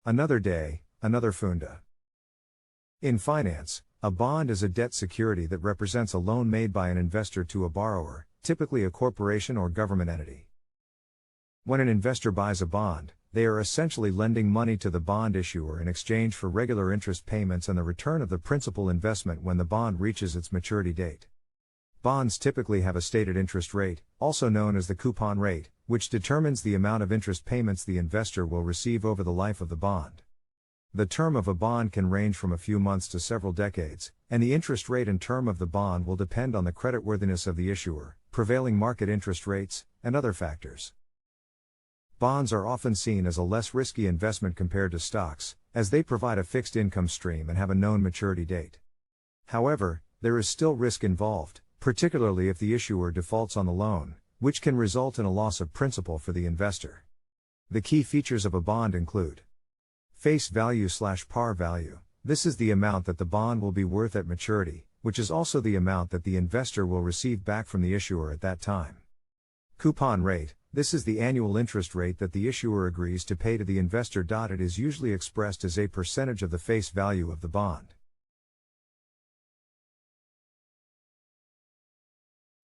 Another day, another funda. In finance, a bond is a debt security that represents a loan made by an investor to a borrower, typically a corporation or government entity. When an investor buys a bond, they are essentially lending money to the bond issuer in exchange for regular interest payments and the return of the principal investment when the bond reaches its maturity date. Bonds typically have a stated interest rate, also known as the coupon rate, which determines the amount of interest payments the investor will receive over the life of the bond. The term of a bond can range from a few months to several decades, and the interest rate and term of the bond will depend on the creditworthiness of the issuer, prevailing market interest rates, and other factors. Bonds are often seen as a less risky investment compared to stocks, as they provide a fixed income stream and have a known maturity date. However, there is still risk involved, particularly if the issuer defaults on the loan, which can result in a loss of principal for the investor. The key features of a bond include face value/par value. This is the amount that the bond will be worth at maturity, which is also the amount that the investor will receive back from the issuer at that time. Coupon rate. This is the annual interest rate that the issuer agrees to pay to the investor. It is usually expressed as a percentage of the face value of the bond.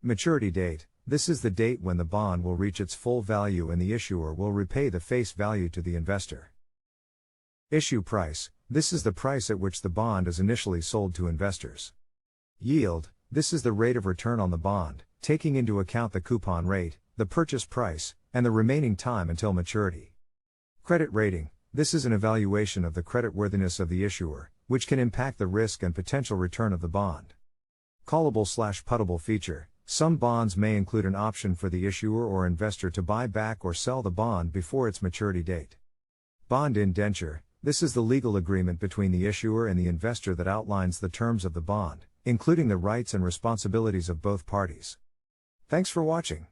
Maturity date. This is the date when the bond will reach its full value and the issuer will repay the face value to the investor. Issue price. This is the price at which the bond is initially sold to investors. Yield. This is the rate of return on the bond, taking into account the coupon rate, the purchase price, and the remaining time until maturity. Credit rating. This is an evaluation of the creditworthiness of the issuer, which can impact the risk and potential return of the bond. Callable/puttable feature. Some bonds may include an option for the issuer or investor to buy back or sell the bond before its maturity date. Bond indenture. This is the legal agreement between the issuer and the investor that outlines the terms of the bond, including the rights and responsibilities of both parties. Thanks for watching.